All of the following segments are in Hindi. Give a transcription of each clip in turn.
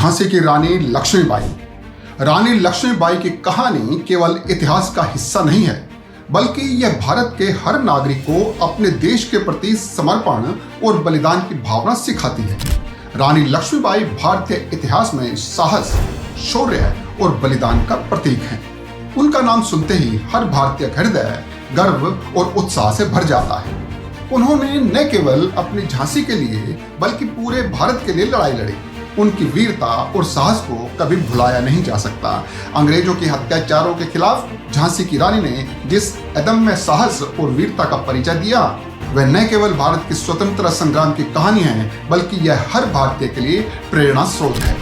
झांसी की रानी लक्ष्मीबाई। रानी लक्ष्मीबाई की कहानी केवल इतिहास का हिस्सा नहीं है, बल्कि यह भारत के हर नागरिक को अपने देश के प्रति समर्पण और बलिदान की भावना सिखाती है। रानी लक्ष्मीबाई भारतीय इतिहास में साहस, शौर्य और बलिदान का प्रतीक है। उनका नाम सुनते ही हर भारतीय हृदय गर्व और उत्साह से भर जाता है। उन्होंने न केवल अपनी झांसी के लिए बल्कि पूरे भारत के लिए लड़ाई लड़ी। उनकी वीरता और साहस को कभी भुलाया नहीं जा सकता। अंग्रेजों के अत्याचारों के खिलाफ झांसी की रानी ने जिस अदम्य साहस और वीरता का परिचय दिया, वह न केवल भारत की स्वतंत्रता संग्राम की कहानी है, बल्कि यह हर भारतीय के लिए प्रेरणा स्रोत है।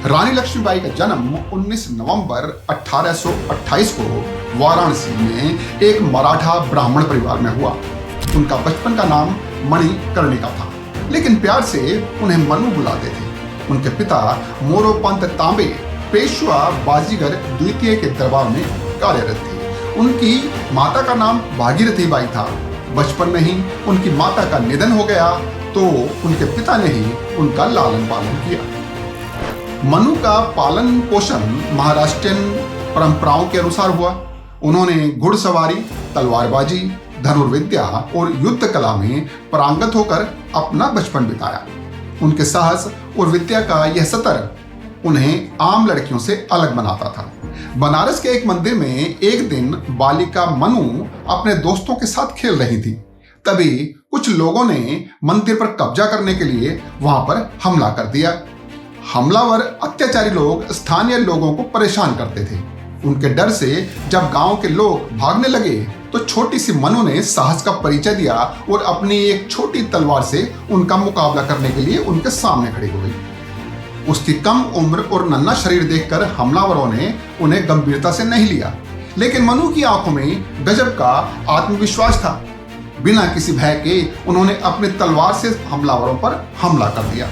रानी लक्ष्मीबाई का जन्म 19 नवंबर 1828 को वाराणसी में एक मराठा ब्राह्मण परिवार में हुआ। उनका बचपन का नाम मणिकर्णिका था, लेकिन प्यार से उन्हें मनु बुलाते थे। उनके पिता मोरोपंत तांबे पेशवा बाजीगर द्वितीय के दरबार में कार्यरत थे। उनकी माता का नाम भागीरथी बाई था। बचपन में ही उनकी माता का निधन हो गया तो उनके पिता ने ही उनका लालन पालन किया। मनु का पालन पोषण महाराष्ट्रियन परंपराओं के अनुसार हुआ। उन्होंने घुड़सवारी, तलवारबाजी, धनुर्विद्या और युद्ध कला में पारंगत होकर अपना बचपन बिताया। उनके साहस और विद्या का यह स्तर उन्हें आम लड़कियों से अलग बनाता था। बनारस के एक मंदिर में एक दिन बालिका मनु अपने दोस्तों के साथ खेल रही थी। तभी कुछ लोगों ने मंदिर पर कब्जा करने के लिए वहां पर हमला कर दिया। हमलावर अत्याचारी लोग स्थानीय लोगों को परेशान करते थे। उनके डर से जब गांव के लोग भागने लगे तो छोटी सी मनु ने साहस का परिचय दिया और अपनी एक छोटी तलवार से उनका मुकाबला करने के लिए उनके सामने खड़ी हो गई। उसकी कम उम्र और नन्हा शरीर देखकर हमलावरों ने उन्हें गंभीरता से नहीं लिया, लेकिन मनु की आंखों में गजब का आत्मविश्वास था। बिना किसी भय के उन्होंने अपनी तलवार से हमलावरों पर हमला कर दिया।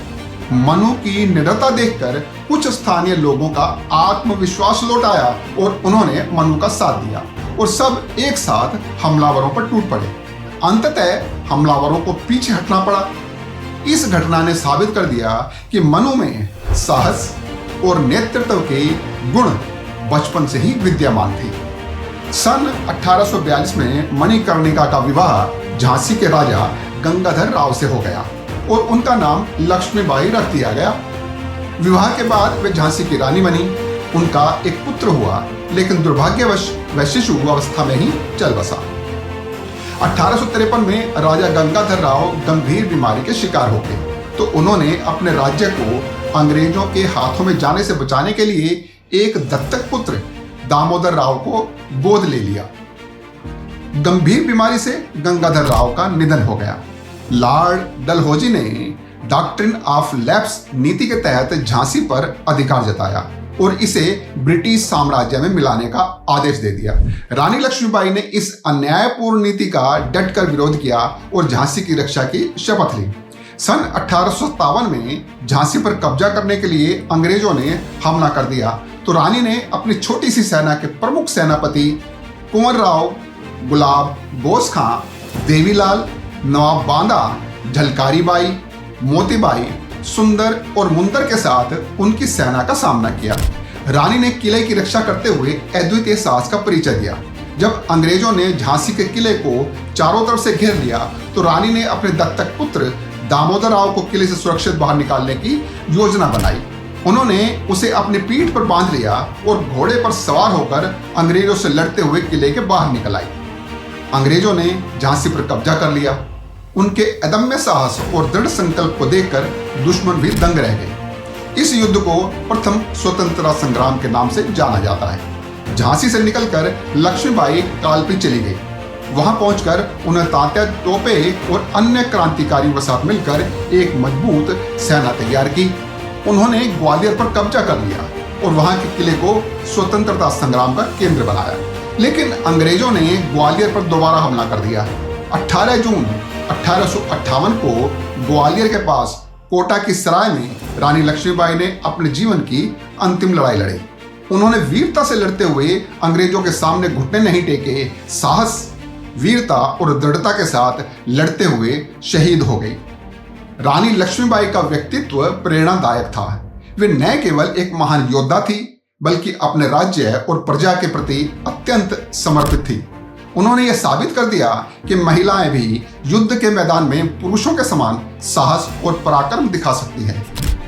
मनु की निडरता देखकर कुछ स्थानीय लोगों का आत्मविश्वास लौट आया और उन्होंने मनु का साथ दिया और सब एक साथ हमलावरों पर टूट पड़े। अंततः हमलावरों को पीछे हटना पड़ा। इस घटना ने साबित कर दिया कि मनु में साहस और नेतृत्व के गुण बचपन से ही विद्यमान थे। सन 1842 में मणिकर्णिका का विवाह झांसी के राजा गंगाधर राव से हो गया और उनका नाम लक्ष्मीबाई रख दिया गया। विवाह के बाद वे झांसी की रानी बनी। उनका एक पुत्र हुआ, लेकिन दुर्भाग्यवश वह शिशु अवस्था में ही चल बसा। 1853 में राजा गंगाधर राव गंभीर बीमारी के शिकार हो गए, तो उन्होंने अपने राज्य को अंग्रेजों के हाथों में जाने से बचाने के लिए एक दत्तक पुत्र दामोदर राव को गोद ले लिया। गंभीर बीमारी से गंगाधर राव का निधन हो गया। लॉर्ड डलहौजी ने डॉक्ट्रिन ऑफ लैप्स नीति के तहत झांसी पर अधिकार जताया और इसे ब्रिटिश साम्राज्य में मिलाने का आदेश दे दिया। रानी लक्ष्मीबाई ने इस अन्यायपूर्ण नीति का डटकर विरोध किया और झांसी की रक्षा की शपथ ली। सन 1857 में झांसी पर कब्जा करने के लिए अंग्रेजों ने हमला कर दिया, तो रानी ने अपनी छोटी सी सेना के प्रमुख सेनापति कुंवर राव, गुलाब बोस खां, देवीलाल, नवाब बांदा, झलकारी बाई, मोतीबाई, सुंदर और मुंदर के साथ उनकी सेना का सामना किया। रानी ने किले की रक्षा करते हुए अद्वितीय साहस का परिचय दिया। जब अंग्रेजों ने झांसी के किले को चारों तरफ से घेर लिया, तो रानी ने अपने दत्तक पुत्र दामोदर राव को किले से सुरक्षित बाहर निकालने की योजना बनाई। उन्होंने उसे अपनी पीठ पर बांध लिया और घोड़े पर सवार होकर अंग्रेजों से लड़ते हुए किले के बाहर निकल आई। अंग्रेजों ने झांसी पर कब्जा कर लिया। उनके अदम्य साहस और दृढ़ संकल्प को देखकर दुश्मन भी दंग रह गए। इस युद्ध को प्रथम स्वतंत्रता संग्राम के नाम से जाना जाता है। झांसी से निकलकर लक्ष्मीबाई कालपी चली गई। वहां पहुंचकर उन्हें तांत्या टोपे और अन्य क्रांतिकारियों के साथ मिलकर एक मजबूत सेना तैयार की। उन्होंने ग्वालियर पर कब्जा कर लिया और वहां के किले को स्वतंत्रता संग्राम का केंद्र बनाया। लेकिन अंग्रेजों ने ग्वालियर पर दोबारा हमला कर दिया। 18 जून 1858 को ग्वालियर के पास कोटा की सराय में रानी लक्ष्मीबाई ने अपने जीवन की अंतिम लड़ाई लड़ी। उन्होंने वीरता से लड़ते हुए अंग्रेजों के सामने घुटने नहीं टेके, साहस, वीरता और दृढ़ता के साथ लड़ते हुए शहीद हो गई। रानी लक्ष्मीबाई का व्यक्तित्व प्रेरणादायक था। वे न केवल एक महान योद्धा थी बल्कि अपने राज्य और प्रजा के प्रति अत्यंत समर्पित थी। उन्होंने यह साबित कर दिया कि महिलाएं भी युद्ध के मैदान में पुरुषों के समान साहस और पराक्रम दिखा सकती हैं।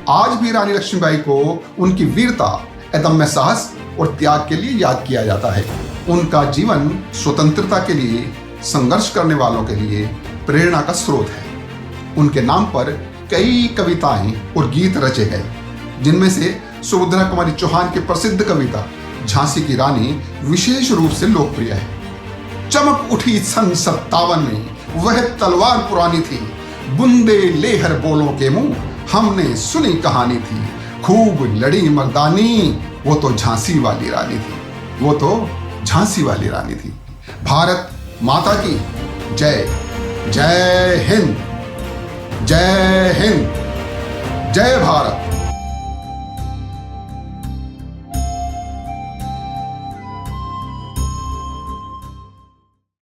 आज भी रानी लक्ष्मीबाई को उनकी वीरता, अदम्य साहस और त्याग के लिए याद किया जाता है। उनका जीवन स्वतंत्रता के लिए संघर्ष करने वालों के लिए प्रेरणा का स्रोत है। उनके नाम पर कई कविताएं और गीत रचे गए, जिनमें से सुभद्रा कुमारी चौहान की प्रसिद्ध कविता झांसी की रानी विशेष रूप से लोकप्रिय है। चमक उठी सन 57 में, वह तलवार पुरानी थी, बुंदे लेहर बोलों के मुंह, हमने सुनी कहानी थी, खूब लड़ी मर्दानी, वो तो झांसी वाली रानी थी, वो तो झांसी वाली रानी थी। भारत माता की जय। जय हिंद, जय हिंद, जय भारत।